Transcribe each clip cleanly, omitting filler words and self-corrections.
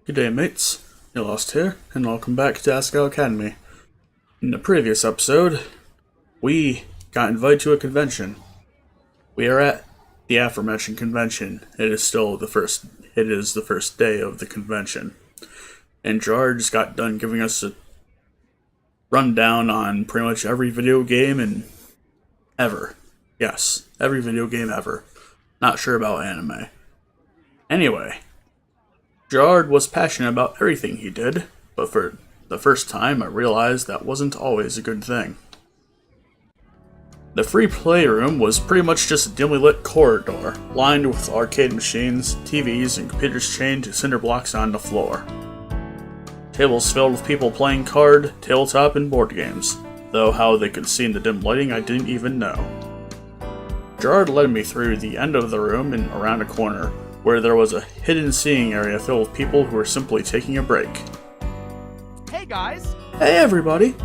Good day, mates. You're Lost here, and welcome back to Asagao Academy. In the previous episode, we got invited to a convention. We are at the aforementioned convention. It is the first day of the convention. And Jirard just got done giving us a rundown on pretty much every video game and ever. Yes, every video game ever. Not sure about anime. Anyway, Jirard was passionate about everything he did, but for the first time I realized that wasn't always a good thing. The free playroom was pretty much just a dimly lit corridor, lined with arcade machines, TVs, and computers chained to cinder blocks on the floor. Tables filled with people playing card, tabletop, and board games, though how they could see in the dim lighting I didn't even know. Jirard led me through the end of the room and around a corner, where there was a hidden seating area filled with people who were simply taking a break. Hey guys! Hey everybody!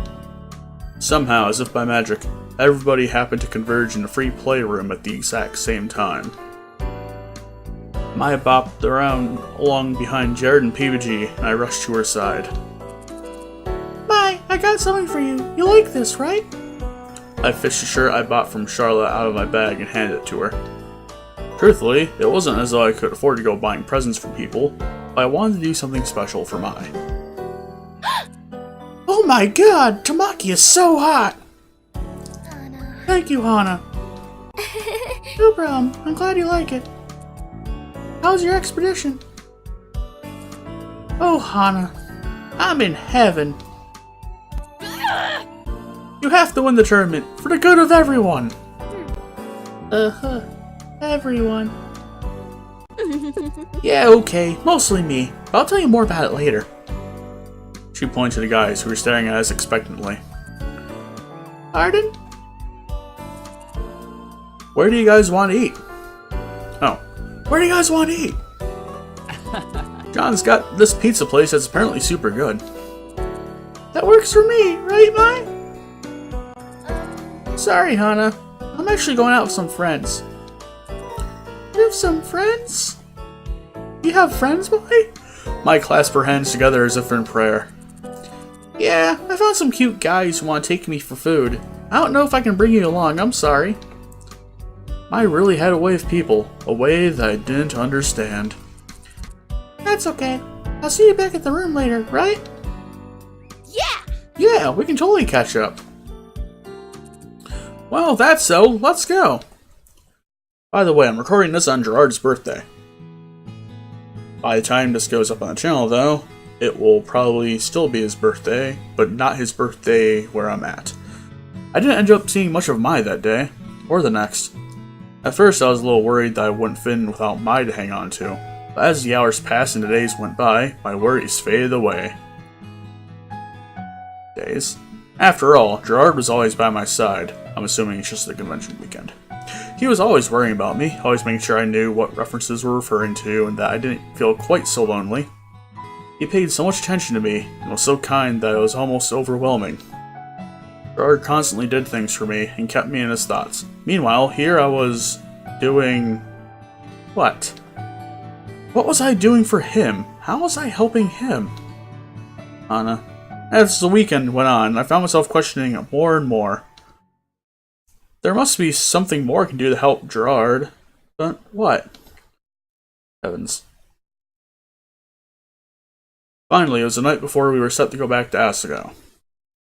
Somehow, as if by magic, everybody happened to converge in a free playroom at the exact same time. Maya bopped around along behind Jirard and PBG, and I rushed to her side. Mai, I got something for you. You like this, right? I fished a shirt I bought from Charlotte out of my bag and handed it to her. Truthfully, it wasn't as though I could afford to go buying presents for people, but I wanted to do something special for Mai. Oh my god! Tamaki is so hot! Hana. Thank you, Hana. No problem. I'm glad you like it. How's your expedition? Oh, Hana. I'm in heaven. You have to win the tournament for the good of everyone. Everyone. Yeah, okay. Mostly me. But I'll tell you more about it later. She pointed to the guys who were staring at us expectantly. Pardon? Where do you guys want to eat? Oh. Where do you guys want to eat? John's got this pizza place that's apparently super good. That works for me, right, Mai? Sorry, Hana. I'm actually going out with some friends. You have some friends? You have friends, Mai? Mai clasped her hands together as if in prayer. Yeah, I found some cute guys who want to take me for food. I don't know if I can bring you along, I'm sorry. Mai really had a way of people, a way that I didn't understand. That's okay. I'll see you back at the room later, right? Yeah! Yeah, we can totally catch up. Well, that's so. Let's go. By the way, I'm recording this on Jirard's birthday. By the time this goes up on the channel, though, it will probably still be his birthday, but not his birthday where I'm at. I didn't end up seeing much of Mai that day, or the next. At first, I was a little worried that I wouldn't fit in without Mai to hang on to, but as the hours passed and the days went by, my worries faded away. Days? After all, Jirard was always by my side. I'm assuming it's just the convention weekend. He was always worrying about me, always making sure I knew what references were referring to and that I didn't feel quite so lonely. He paid so much attention to me and was so kind that it was almost overwhelming. Jirard constantly did things for me and kept me in his thoughts. Meanwhile, here I was doing... what? What was I doing for him? How was I helping him? Hana. As the weekend went on, I found myself questioning it more and more. There must be something more I can do to help Jirard. But what? Heavens. Finally, it was the night before we were set to go back to Asagao.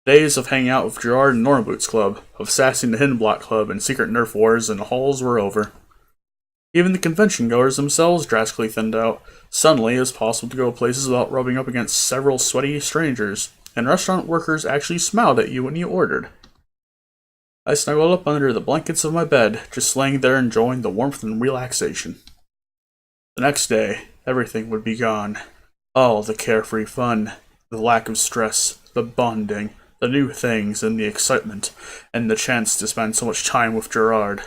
Days of hanging out with Jirard and Norway Boots Club, of sassing the Hidden Block Club and Secret Nerf Wars in the halls were over. Even the convention goers themselves drastically thinned out. Suddenly, it was possible to go places without rubbing up against several sweaty strangers, and restaurant workers actually smiled at you when you ordered. I snuggled up under the blankets of my bed, just laying there enjoying the warmth and relaxation. The next day, everything would be gone. All the carefree fun, the lack of stress, the bonding, the new things and the excitement, and the chance to spend so much time with Jirard.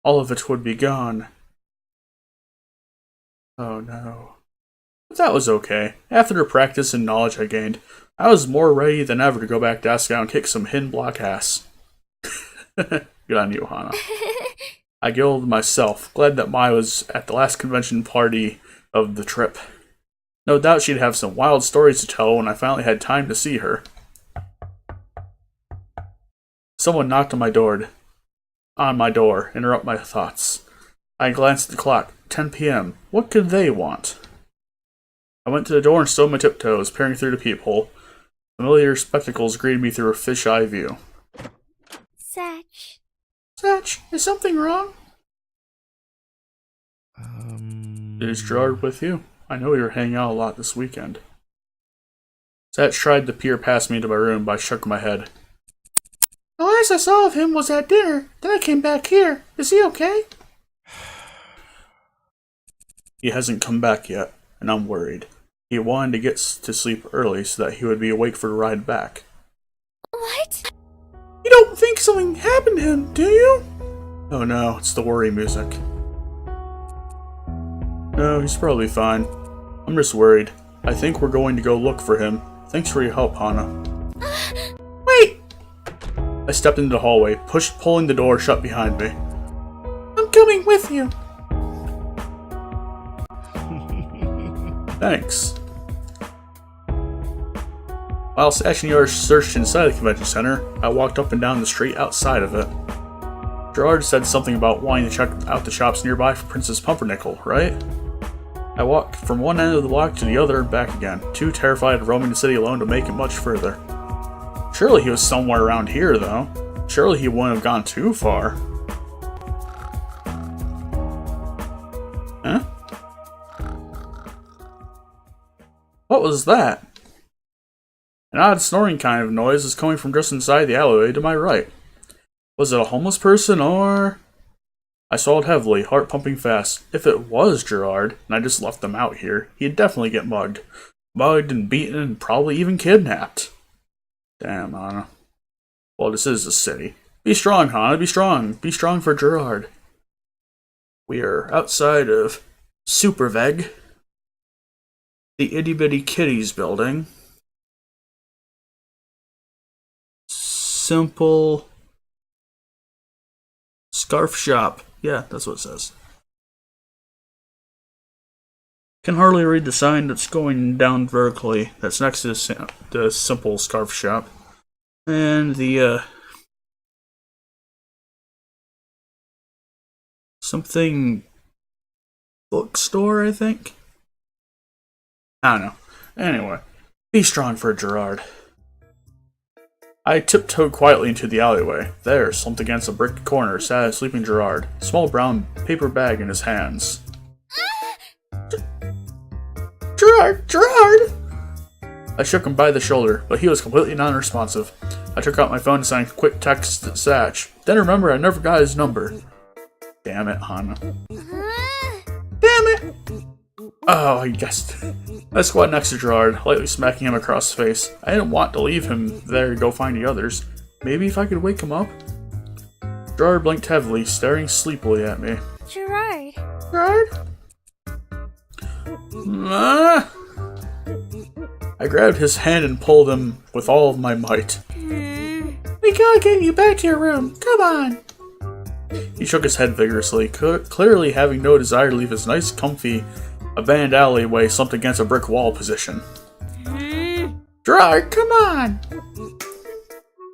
All of it would be gone. Oh no. But that was okay. After the practice and knowledge I gained, I was more ready than ever to go back to Asagao and kick some hidden block ass. Good on you, Hana. I giggled myself, glad that Mai was at the last convention party of the trip. No doubt she'd have some wild stories to tell when I finally had time to see her. Someone knocked on my door, interrupt my thoughts. I glanced at the clock. 10 p.m. What could they want? I went to the door and stood on my tiptoes, peering through the peephole. Familiar spectacles greeted me through a fisheye view. Satch. Satch, is something wrong? Is Jirard with you? I know we were hanging out a lot this weekend. Satch tried to peer past me into my room, but I shook my head. The last I saw of him was at dinner. Then I came back here. Is he okay? He hasn't come back yet, and I'm worried. He wanted to get to sleep early so that he would be awake for the ride back. What? You don't think something happened to him, do you? Oh no, it's the worry music. No, he's probably fine. I'm just worried. I think we're going to go look for him. Thanks for your help, Hana. Wait! I stepped into the hallway, pulling the door shut behind me. I'm coming with you. Thanks. While Satch and Jirard searched inside the convention center, I walked up and down the street outside of it. Jirard said something about wanting to check out the shops nearby for Princess Pumpernickel, right? I walked from one end of the block to the other and back again, too terrified of roaming the city alone to make it much further. Surely he was somewhere around here, though. Surely he wouldn't have gone too far. Huh? What was that? An odd snoring kind of noise is coming from just inside the alleyway to my right. Was it a homeless person, or... I swallowed heavily, heart pumping fast. If it was Jirard, and I just left them out here, he'd definitely get mugged. Mugged and beaten and probably even kidnapped. Damn, Hana. Well, this is the city. Be strong, Hana, be strong. Be strong for Jirard. We are outside of Superveg, the Itty Bitty Kitties building. Simple scarf shop. Yeah, that's what it says. Can hardly read the sign that's going down vertically that's next to the simple scarf shop. And the, something bookstore, I think? I don't know. Anyway, be strong for Jirard. I tiptoed quietly into the alleyway. There, slumped against a brick corner, sat a sleeping Jirard, a small brown paper bag in his hands. Jirard! I shook him by the shoulder, but he was completely non-responsive. I took out my phone and sent a quick text to Satch. Then remember I never got his number. Damn it, Hana. Damn it! Oh, I guessed. I squatted next to Jirard, lightly smacking him across the face. I didn't want to leave him there to go find the others. Maybe if I could wake him up? Jirard blinked heavily, staring sleepily at me. Jirard. Jirard? I grabbed his hand and pulled him with all of my might. We gotta get you back to your room. Come on. He shook his head vigorously, clearly having no desire to leave his nice, comfy, abandoned alleyway slumped against a brick wall position. Jirard, come on!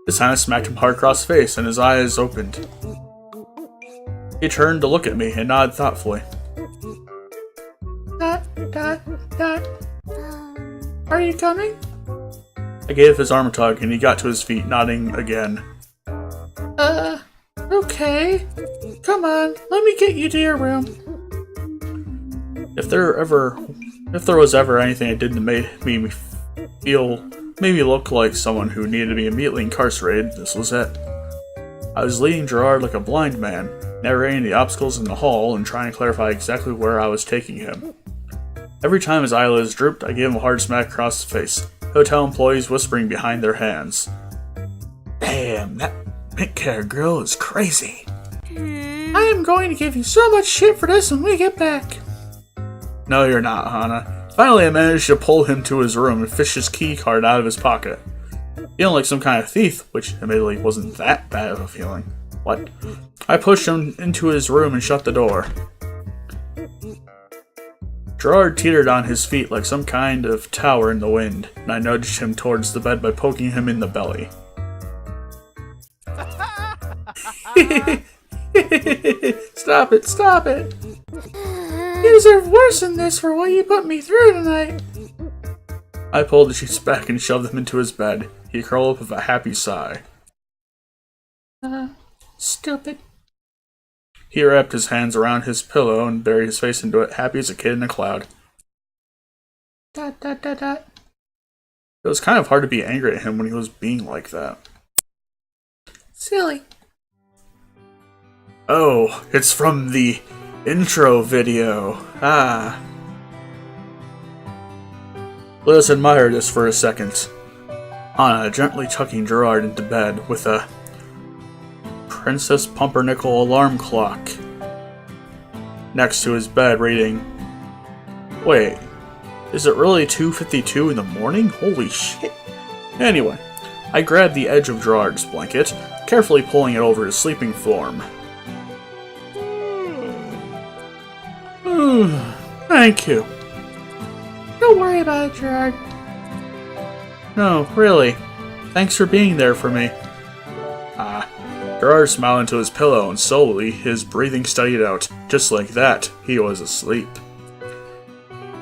His hand smacked him hard across the face, and his eyes opened. He turned to look at me and nodded thoughtfully. Dot. Are you coming? I gave his arm a tug, and he got to his feet, nodding again. Okay. Come on, let me get you to your room. If there was ever anything I did that made me look like someone who needed to be immediately incarcerated, this was it. I was leading Jirard like a blind man, narrating the obstacles in the hall and trying to clarify exactly where I was taking him. Every time his eyelids drooped, I gave him a hard smack across the face, hotel employees whispering behind their hands. Damn, that pink-haired girl is crazy. I am going to give you so much shit for this when we get back. No, you're not, Hana. Finally, I managed to pull him to his room and fish his key card out of his pocket. Feeling like some kind of thief, which admittedly wasn't that bad of a feeling. What? I pushed him into his room and shut the door. Jirard teetered on his feet like some kind of tower in the wind, and I nudged him towards the bed by poking him in the belly. Stop it, stop it! You deserve worse than this for what you put me through tonight! I pulled the sheets back and shoved them into his bed. He curled up with a happy sigh. Stupid. He wrapped his hands around his pillow and buried his face into it, happy as a kid in a cloud. Dot, dot, dot, dot. It was kind of hard to be angry at him when he was being like that. Silly. Oh, it's from the intro video. Ah. Let us admire this for a second. Anna gently tucking Jirard into bed with a Princess Pumpernickel alarm clock next to his bed reading, wait, is it really 2:52 in the morning? Holy shit. Anyway, I grabbed the edge of Jirard's blanket, carefully pulling it over his sleeping form. Thank you. Don't worry about it, Jirard. No, really. Thanks for being there for me. Jirard smiled into his pillow, and slowly his breathing steadied out. Just like that, he was asleep.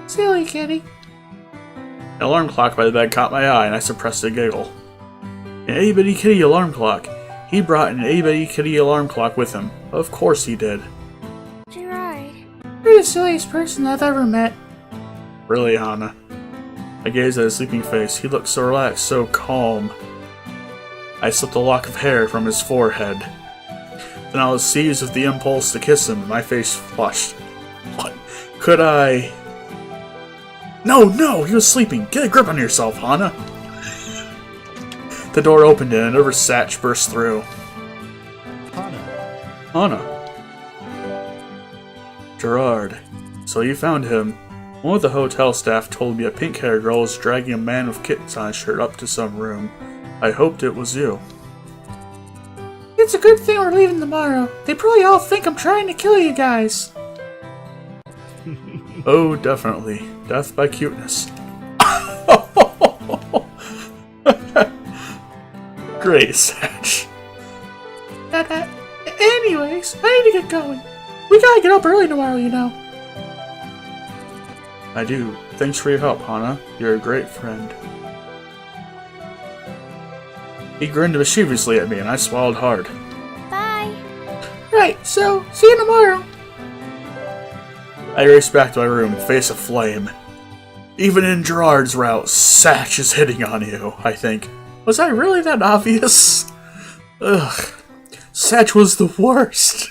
Silly kitty. An alarm clock by the bed caught my eye, and I suppressed a giggle. An itty-bitty kitty alarm clock. He brought an itty-bitty kitty alarm clock with him. Of course he did. Jirard. You're the silliest person I've ever met. Really, Hannah? I gazed at his sleeping face. He looked so relaxed, so calm. I slipped a lock of hair from his forehead. Then I was seized with the impulse to kiss him, and my face flushed. What? Could I... No, he was sleeping. Get a grip on yourself, Hannah. The door opened and a nervous Satch burst through. Hannah. Jirard. So you found him. One of the hotel staff told me a pink-haired girl was dragging a man with kittens on his shirt up to some room. I hoped it was you. It's a good thing we're leaving tomorrow. They probably all think I'm trying to kill you guys. Oh, definitely. Death by cuteness. Great, Satch. Anyways, I need to get going. We gotta get up early tomorrow, you know. I do. Thanks for your help, Hannah. You're a great friend. He grinned mischievously at me, and I swallowed hard. Bye. Right, so, see you tomorrow. I raced back to my room, face aflame. Even in Jirard's route, Satch is hitting on you, I think. Was I really that obvious? Ugh. Satch was the worst.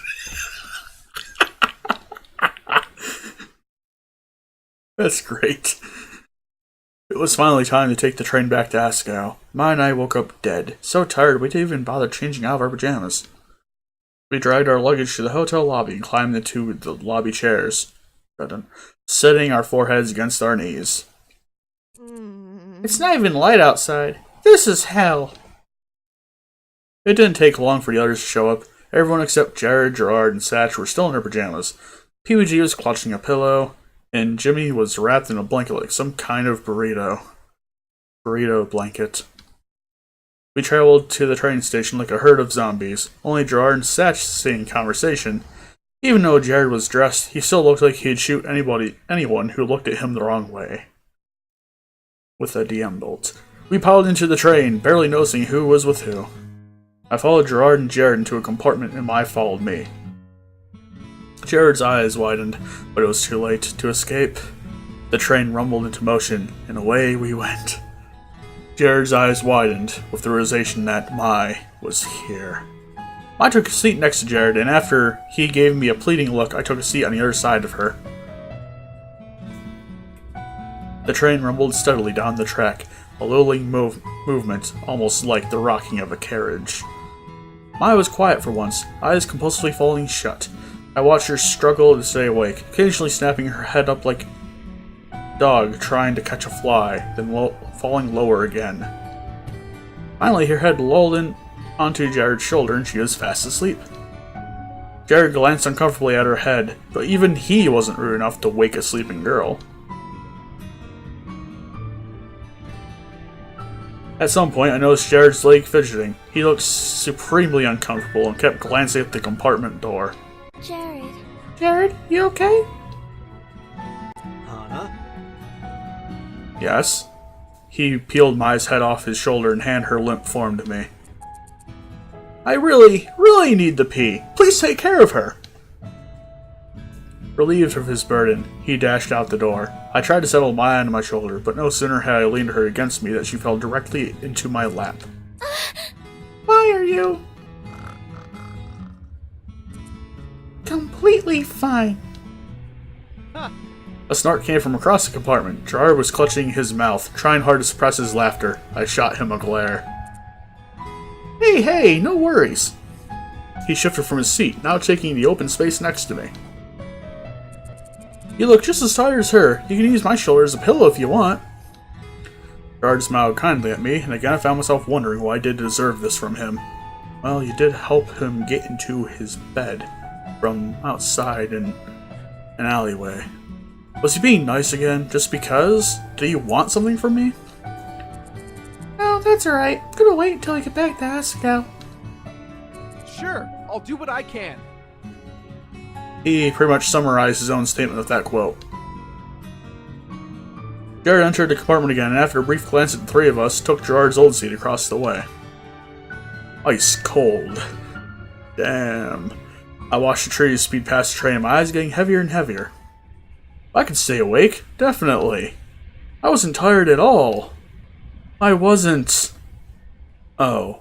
That's great. It was finally time to take the train back to Asagao. Ma and I woke up dead, so tired we didn't even bother changing out of our pajamas. We dragged our luggage to the hotel lobby and climbed into the lobby chairs, sitting our foreheads against our knees. It's not even light outside. This is hell. It didn't take long for the others to show up. Everyone except Jared, Jirard, and Satch were still in their pajamas. PWG was clutching a pillow, and Jimmy was wrapped in a blanket like some kind of burrito. Burrito blanket. We traveled to the train station like a herd of zombies, only Jirard and Satch stayed in conversation. Even though Jared was dressed, he still looked like he'd shoot anyone who looked at him the wrong way. With a DM bolt. We piled into the train, barely noticing who was with who. I followed Jirard and Jared into a compartment, and Mai followed me. Jared's eyes widened, but it was too late to escape. The train rumbled into motion, and away we went. Jared's eyes widened with the realization that Mai was here. I took a seat next to Jared, and after he gave me a pleading look, I took a seat on the other side of her. The train rumbled steadily down the track, a lulling movement, almost like the rocking of a carriage. Mai was quiet for once, eyes compulsively falling shut. I watched her struggle to stay awake, occasionally snapping her head up like a dog trying to catch a fly, then falling lower again. Finally, her head lulled in onto Jared's shoulder and she was fast asleep. Jirard glanced uncomfortably at her head, but even he wasn't rude enough to wake a sleeping girl. At some point, I noticed Jirard's leg fidgeting. He looked supremely uncomfortable and kept glancing at the compartment door. Jirard. Jirard, you okay? Hannah? Yes. He peeled Mai's head off his shoulder and handed her limp form to me. I really need to pee. Please take care of her. Relieved of his burden, he dashed out the door. I tried to settle Mai onto my shoulder, but no sooner had I leaned her against me than she fell directly into my lap. Why are you? Completely fine. A snort came from across the compartment. Jirard was clutching his mouth, trying hard to suppress his laughter. I shot him a glare. Hey, no worries. He shifted from his seat, now taking the open space next to me. You look just as tired as her. You can use my shoulder as a pillow if you want. Jirard smiled kindly at me, and again I found myself wondering why I did deserve this from him. Well, you did help him get into his bed from outside in an alleyway. Was he being nice again, just because? Do you want something from me? Oh, that's alright. I'm gonna wait until I get back to Asagao. Sure, I'll do what I can. He pretty much summarized his own statement with that quote. Jirard entered the compartment again, and after a brief glance at the three of us, took Jirard's old seat across the way. Ice cold. Damn. I watched the trees speed past the train, and my eyes getting heavier and heavier. I could stay awake, definitely. I wasn't tired at all. I wasn't. Oh,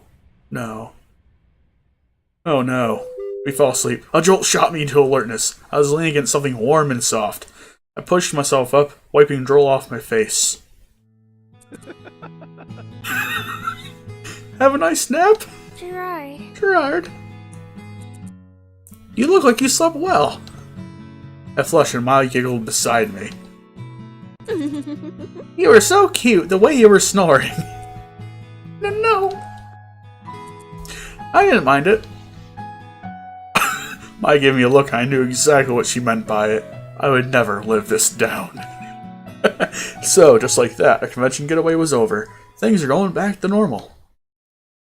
no. Oh no. We fell asleep. A jolt shot me into alertness. I was leaning against something warm and soft. I pushed myself up, wiping drool off my face. Have a nice nap? Jirard. You look like you slept well. I flushed and Mai giggled beside me. You were so cute, the way you were snoring. No. I didn't mind it. Mai gave me a look and I knew exactly what she meant by it. I would never live this down. So, just like that, a convention getaway was over. Things are going back to normal.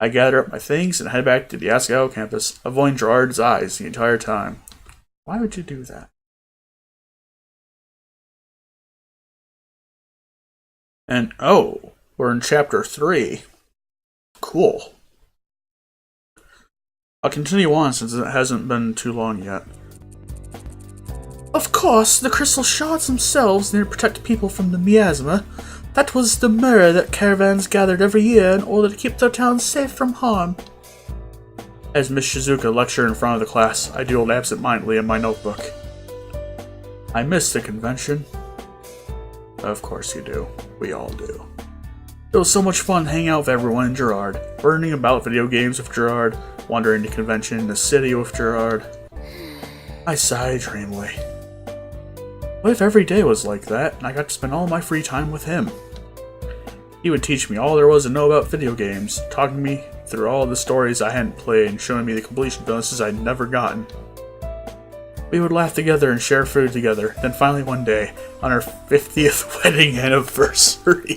I gather up my things and head back to the Asagao campus, avoiding Jirard's eyes the entire time. Why would you do that? And oh, we're in chapter 3. Cool. I'll continue on since it hasn't been too long yet. Of course, the crystal shards themselves need to protect people from the miasma. That was the mirror that caravans gathered every year in order to keep their towns safe from harm. As Miss Shizuka lectured in front of the class, I doodled absent-mindedly in my notebook. I missed the convention. Of course you do. We all do. It was so much fun hanging out with everyone in Jirard, learning about video games with Jirard, wandering to convention in the city with Jirard. I sighed dreamily. What if every day was like that, and I got to spend all my free time with him? He would teach me all there was to know about video games, talking me through all the stories I hadn't played and showing me the completion bonuses I'd never gotten. We would laugh together and share food together, then finally one day, on our 50th wedding anniversary,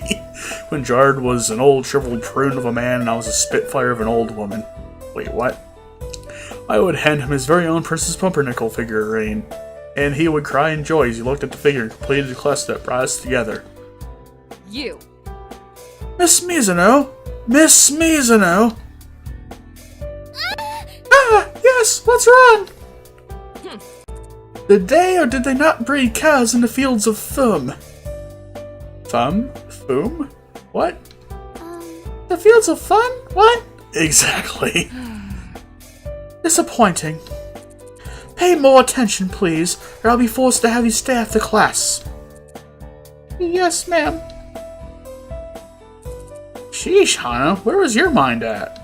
when Jirard was an old shriveled prune of a man and I was a spitfire of an old woman. Wait, what? I would hand him his very own Princess Pumpernickel figurine, and he would cry in joy as he looked at the figure and completed the quest that brought us together. You. Miss Mizuno! Miss Mizuno! Yes, what's wrong? Did they or did they not breed cows in the fields of Thum? Thum? Foom? What? The fields of fun? What? Exactly. Disappointing. Pay more attention, please, or I'll be forced to have you stay after class. Yes, ma'am. Sheesh, Hana, where was your mind at?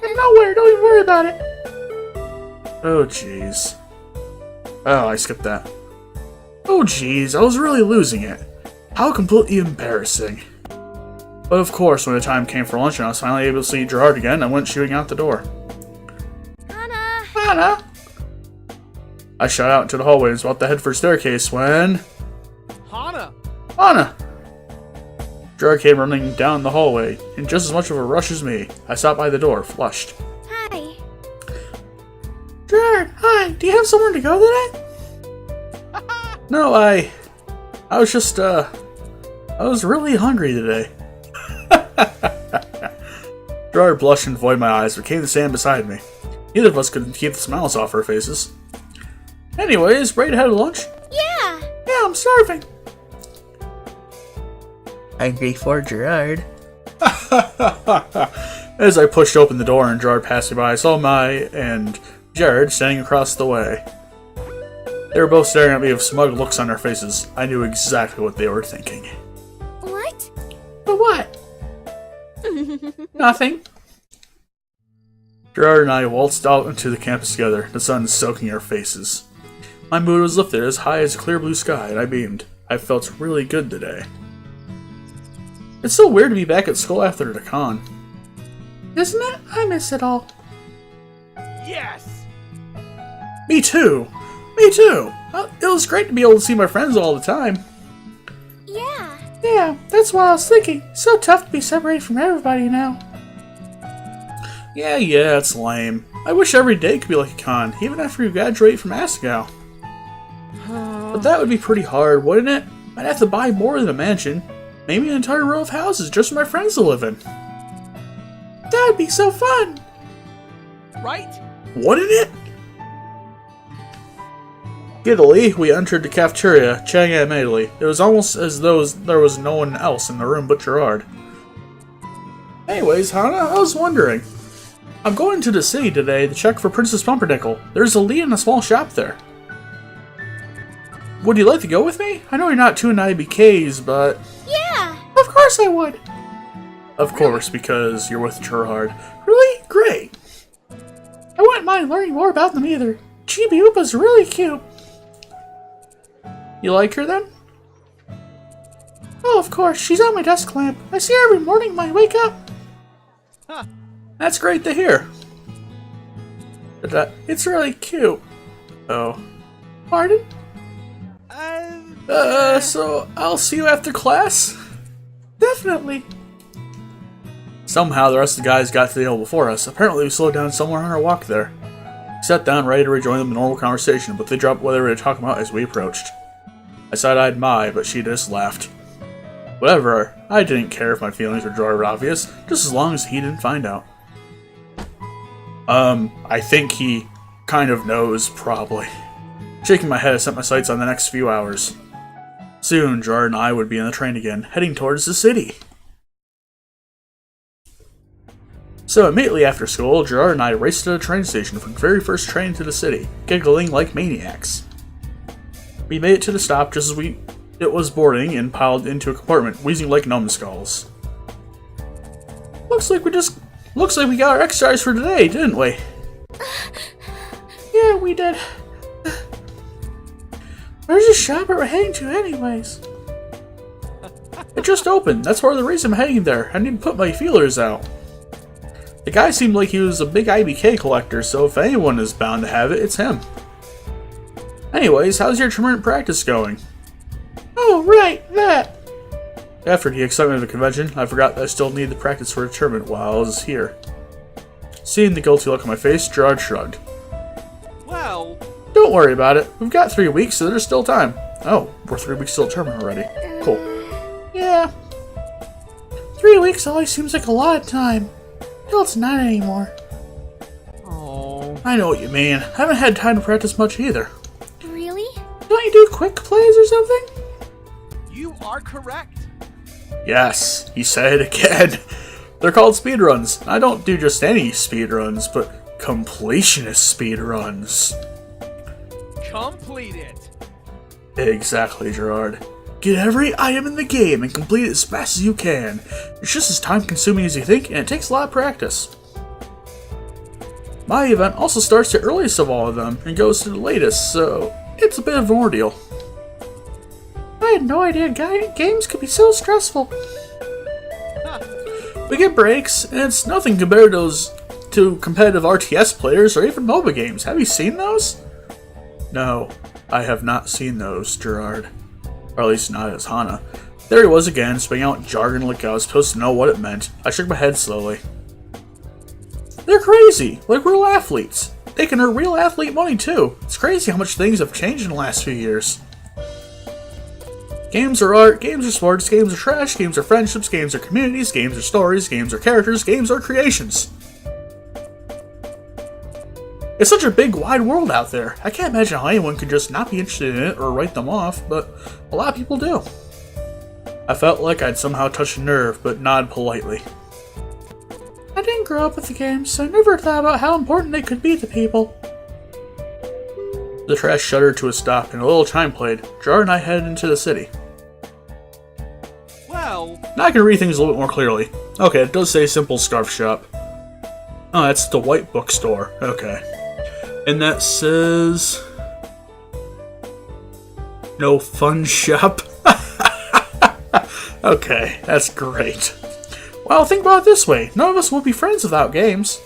Nowhere, don't even worry about it. Oh, jeez. Oh, I skipped that. Oh, jeez, I was really losing it. How completely embarrassing. But of course, when the time came for lunch and I was finally able to see Jirard again, I went shooting out the door. Hana! Hannah! I shot out into the hallway and was about to head for the staircase when... Hana! Hannah! Jirard came running down the hallway, in just as much of a rush as me. I stopped by the door, flushed. Hi. Jirard, hi, do you have somewhere to go today? No, I was just, I was really hungry today. Jirard blushed and avoided my eyes, but came to stand beside me. Neither of us could keep the smiles off our faces. Anyways, ready to have lunch? Yeah. Yeah, I'm starving. Hungry for Jirard. As I pushed open the door and Jirard passed me by, I saw Mai and Jirard standing across the way. They were both staring at me with smug looks on their faces. I knew exactly what they were thinking. What? But what? Nothing. Jirard and I waltzed out into the campus together, the sun soaking our faces. My mood was lifted as high as a clear blue sky, and I beamed. I felt really good today. It's so weird to be back at school after the con. Isn't it? I miss it all. Yes! Me too! Me too! It was great to be able to see my friends all the time. Yeah. Yeah, that's what I was thinking. So tough to be separated from everybody now. Yeah, it's lame. I wish every day could be like a con, even after you graduate from Asagao. But that would be pretty hard, wouldn't it? I'd have to buy more than a mansion. Maybe an entire row of houses just for my friends to live in. That'd be so fun! Right? Wouldn't it? Giddily, we entered the cafeteria, chatting animatedly. It was almost as though there was no one else in the room but Jirard. Anyways, Hana, I was wondering. I'm going to the city today to check for Princess Pumpernickel. There's a lead in a small shop there. Would you like to go with me? I know you're not too into IBKs, but... Yeah. Of course I would. Of course, because you're with Jirard. Really? Great. I wouldn't mind learning more about them either. Chibi Upa's really cute. You like her then? Oh, of course. She's on my desk lamp. I see her every morning when I wake up. Huh. That's great to hear. But, it's really cute. Oh. Pardon? So I'll see you after class? Definitely. Somehow the rest of the guys got to the hill before us. Apparently we slowed down somewhere on our walk there. We sat down ready to rejoin them in normal conversation, but they dropped what they were talking about as we approached. I side-eyed Mai, but she just laughed. Whatever, I didn't care if my feelings were dry or obvious, just as long as he didn't find out. I think he kind of knows, probably. Shaking my head, I set my sights on the next few hours. Soon, Jirard and I would be on the train again, heading towards the city. So immediately after school, Jirard and I raced to the train station for the very first train to the city, giggling like maniacs. We made it to the stop just as it was boarding and piled into a compartment, wheezing like numbskulls. Looks like we got our exercise for today, didn't we? Yeah, we did. Where's the shop we're heading to anyways? It just opened. That's part of the reason I'm heading there. I need to put my feelers out. The guy seemed like he was a big IBK collector, so if anyone is bound to have it, it's him. Anyways, how's your tournament practice going? Oh, right, that. After the excitement of the convention, I forgot that I still needed to practice for a tournament while I was here. Seeing the guilty look on my face, Jirard shrugged. Well... Don't worry about it. We've got 3 weeks, so there's still time. Oh, we're 3 weeks till the tournament already. Cool. Yeah. 3 weeks always seems like a lot of time. Till it's not anymore. Oh. I know what you mean. I haven't had time to practice much either. Really? Don't you do quick plays or something? You are correct. Yes, he said it again. They're called speedruns. I don't do just any speedruns, but completionist speedruns. Complete it. Exactly, Jirard. Get every item in the game and complete it as fast as you can. It's just as time-consuming as you think, and it takes a lot of practice. My event also starts the earliest of all of them and goes to the latest, so it's a bit of an ordeal. I had no idea games could be so stressful. We get breaks, and it's nothing compared to those to competitive RTS players or even MOBA games. Have you seen those? No, I have not seen those, Jirard. Or at least not as Hana. There he was again, spitting out jargon like I was supposed to know what it meant. I shook my head slowly. They're crazy, like real athletes. They can earn real athlete money too. It's crazy how much things have changed in the last few years. Games are art, games are sports, games are trash, games are friendships, games are communities, games are stories, games are characters, games are creations. It's such a big, wide world out there. I can't imagine how anyone could just not be interested in it or write them off, but a lot of people do. I felt like I'd somehow touched a nerve, but nodded politely. I didn't grow up with the games, so I never thought about how important they could be to people. The trash shuddered to a stop, and a little chime played. Jirard and I headed into the city. Well, Now I can read things a little bit more clearly. Okay, it does say Simple Scarf Shop. Oh, that's the White Bookstore. Okay. And that says... No Fun Shop. Okay, that's great. Well, think about it this way. None of us would be friends without games.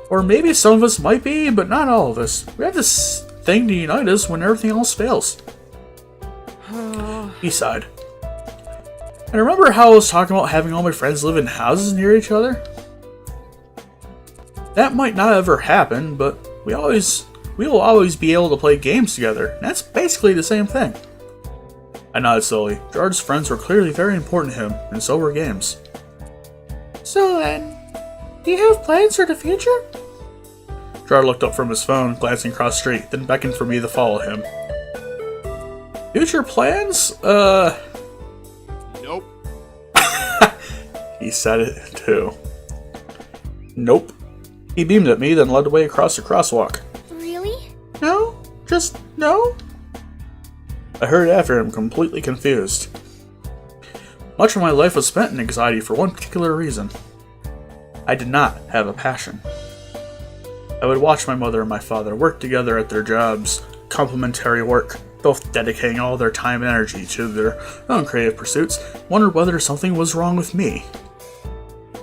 Or maybe some of us might be, but not all of us. We have this thing to unite us when everything else fails. He sighed. And remember how I was talking about having all my friends live in houses near each other? That might not ever happen, but we will always be able to play games together. And that's basically the same thing. I nodded slowly. Jirard's friends were clearly very important to him, and so were games. So then, do you have plans for the future? Jirard looked up from his phone, glancing across the street, then beckoned for me to follow him. Future plans? nope. He said it too. Nope. He beamed at me, then led the way across the crosswalk. Really? No? Just no? I hurried after him, completely confused. Much of my life was spent in anxiety for one particular reason. I did not have a passion. I would watch my mother and my father work together at their jobs, complementary work, both dedicating all their time and energy to their own creative pursuits, wonder whether something was wrong with me.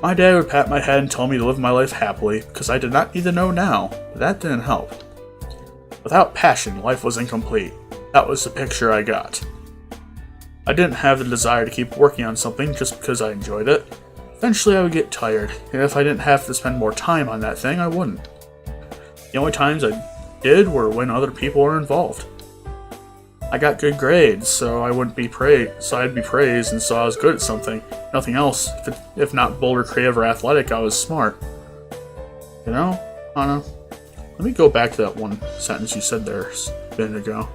My dad would pat my head and tell me to live my life happily, because I did not need to know now, but that didn't help. Without passion, life was incomplete. That was the picture I got. I didn't have the desire to keep working on something just because I enjoyed it. Eventually I would get tired, and if I didn't have to spend more time on that thing, I wouldn't. The only times I did were when other people were involved. I got good grades, so I'd be praised, and so I was good at something. Nothing else. If not bold or creative or athletic, I was smart. You know, Anna, let me go back to that one sentence you said there a minute ago.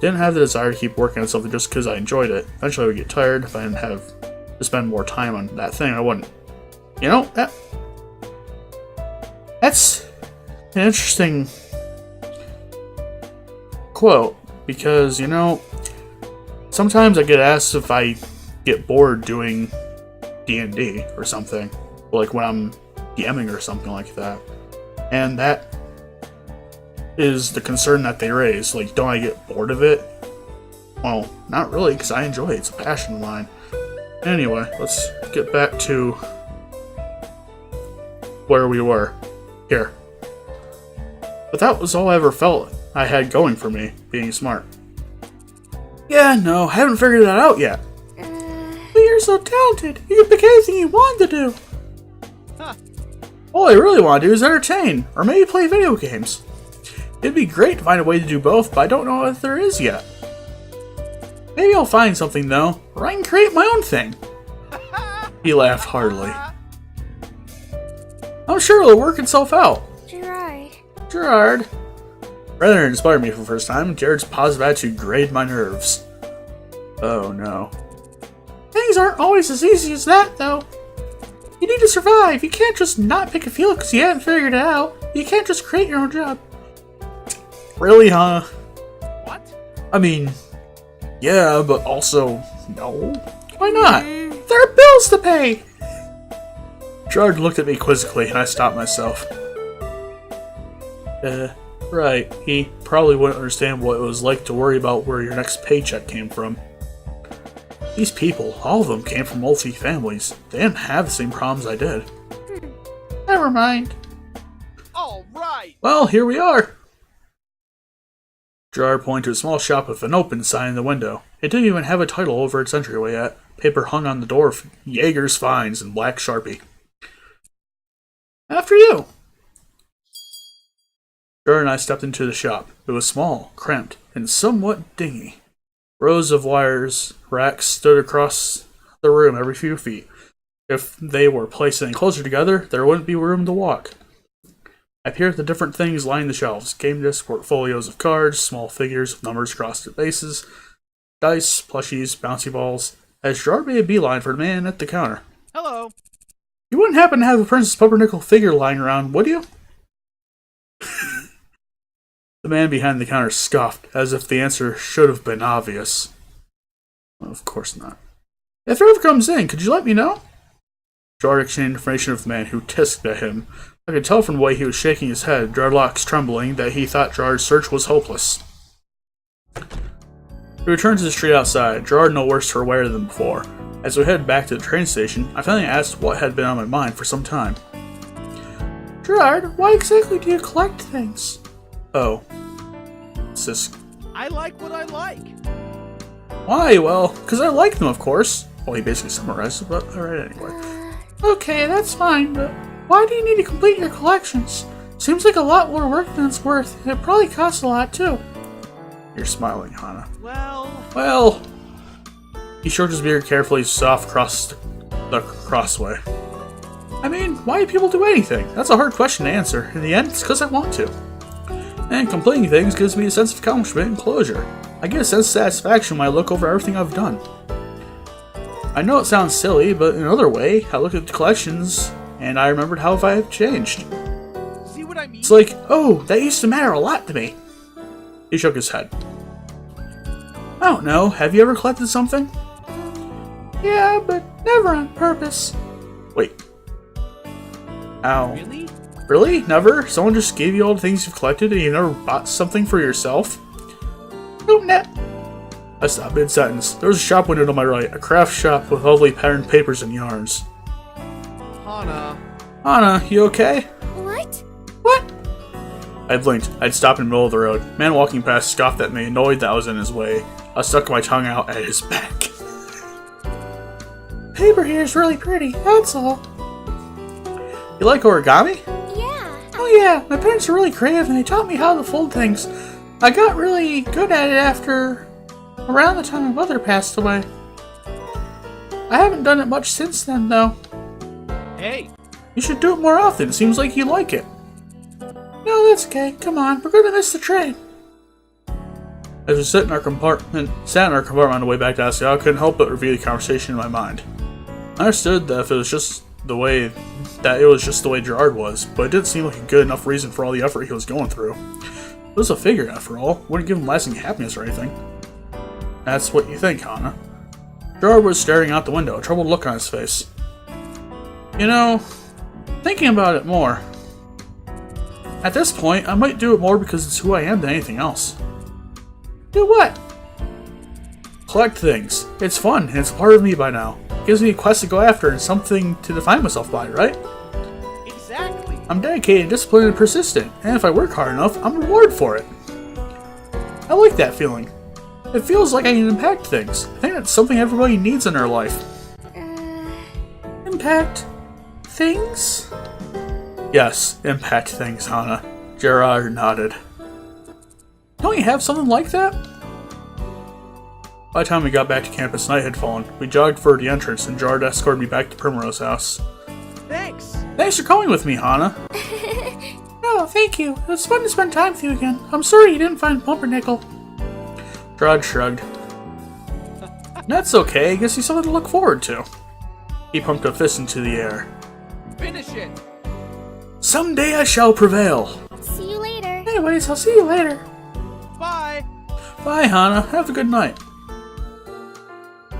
Didn't have the desire to keep working on something just because I enjoyed it. Eventually I would get tired. If I didn't have to spend more time on that thing, I wouldn't. You know, that's an interesting quote, because, you know, sometimes I get asked if I get bored doing D&D or something, like when I'm DMing or something like that, and that is the concern that they raise. Like, don't I get bored of it? Well, not really, because I enjoy it. It's a passion of mine. Anyway, let's get back to where we were. Here. But that was all I ever felt I had going for me, being smart. Yeah, no, I haven't figured that out yet. But you're so talented. You can pick anything you want to do. All I really want to do is entertain, or maybe play video games. It'd be great to find a way to do both, but I don't know if there is yet. Maybe I'll find something, though, or I can create my own thing. He laughed heartily. I'm sure it'll work itself out. Jirard. Rather than inspire me for the first time, Jared's positive attitude grated my nerves. Oh no. Things aren't always as easy as that, though. You need to survive. You can't just not pick a field because you haven't figured it out. You can't just create your own job. Really, huh? What? I mean, yeah, but also, no. Why not? There are bills to pay. Jirard looked at me quizzically, and I stopped myself. Right. He probably wouldn't understand what it was like to worry about where your next paycheck came from. These people, all of them came from multi families. They didn't have the same problems I did. Never mind. All right. Well, here we are. Jirard pointed to a small shop with an open sign in the window. It didn't even have a title over its entryway yet. Paper hung on the door of Jaeger's Finds in black Sharpie. After you. Jirard and I stepped into the shop. It was small, cramped, and somewhat dingy. Rows of wires racks stood across the room every few feet. If they were placed any closer together, there wouldn't be room to walk. I peered at the different things lining the shelves. Game discs, portfolios of cards, small figures with numbers crossed at bases, dice, plushies, bouncy balls. As Jirard made a beeline for the man at the counter. Hello. You wouldn't happen to have a Princess Pumpernickel figure lying around, would you? The man behind the counter scoffed, as if the answer should have been obvious. Well, of course not. If it ever comes in, could you let me know? Jirard exchanged information with the man who tisked at him. I could tell from the way he was shaking his head, dreadlocks trembling, that he thought Jirard's search was hopeless. We returned to the street outside, Jirard no worse for wear than before. As we headed back to the train station, I finally asked what had been on my mind for some time. Jirard, why exactly do you collect things? Oh. Sis. I like what I like. Why? Well, because I like them, of course. Well, he basically summarized it, but alright anyway. Okay, that's fine, but why do you need to complete your collections? Seems like a lot more work than it's worth, and it probably costs a lot too. You're smiling, Hana. Well... He stroked his beard carefully, soft across the crossway. I mean, why do people do anything? That's a hard question to answer. In the end, it's because I want to. And completing things gives me a sense of accomplishment and closure. I get a sense of satisfaction when I look over everything I've done. I know it sounds silly, but in another way, I look at the collections, and I remembered how I have changed. See what I mean? It's like, oh, that used to matter a lot to me. He shook his head. I don't know, have you ever collected something? Yeah, but never on purpose. Wait. Ow. Really? Really? Never? Someone just gave you all the things you've collected and you never bought something for yourself? Nope, net. I stopped mid-sentence. There was a shop window to my right, a craft shop with lovely patterned papers and yarns. Hana. Hana, you okay? What? What? I blinked. I'd stopped in the middle of the road. Man walking past scoffed at me, annoyed that I was in his way. I stuck my tongue out at his back. Paper here is really pretty, that's all. You like origami? Yeah. Oh yeah, my parents are really creative and they taught me how to fold things. I got really good at it after around the time my mother passed away. I haven't done it much since then, though. Hey. You should do it more often. It seems like you like it. No, that's okay. Come on, we're gonna miss the train. As we sat in our compartment on the way back to Asagao, I couldn't help but review the conversation in my mind. I understood that it was just the way Jirard was, but it didn't seem like a good enough reason for all the effort he was going through. It was a figure, after all. Wouldn't give him lasting happiness or anything. That's what you think, Hana. Jirard was staring out the window, a troubled look on his face. You know, thinking about it more, at this point, I might do it more because it's who I am than anything else. Do what? Collect things. It's fun, and it's a part of me by now. It gives me a quest to go after and something to define myself by, right? Exactly. I'm dedicated, disciplined, and persistent, and if I work hard enough, I'm rewarded for it. I like that feeling. It feels like I can impact things. I think that's something everybody needs in their life. Impact things? Yes, impact things, Hana. Jirard nodded. Don't you have something like that? By the time we got back to campus, night had fallen. We jogged for the entrance, and Jirard escorted me back to Primrose House. Thanks. Thanks for coming with me, Hana. No, thank you. It was fun to spend time with you again. I'm sorry you didn't find Pumpernickel. Jirard shrugged. That's okay, I guess he's something to look forward to. He pumped a fist into the air. Finish it. Someday I shall prevail. See you later. Anyways, I'll see you later. Bye. Bye, Hana. Have a good night.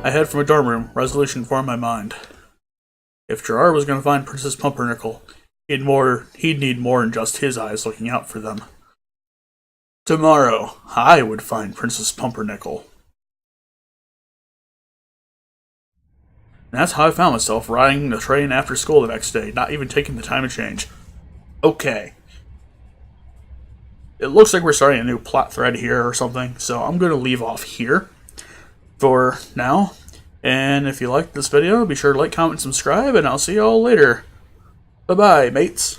I head from a dorm room, resolution formed in my mind. If Jirard was going to find Princess Pumpernickel, he'd need more than just his eyes looking out for them. Tomorrow, I would find Princess Pumpernickel. And that's how I found myself riding the train after school the next day, not even taking the time to change. Okay. It looks like we're starting a new plot thread here or something, so I'm going to leave off here for now. And if you liked this video, be sure to like, comment, subscribe, and I'll see y'all later. Bye-bye, mates.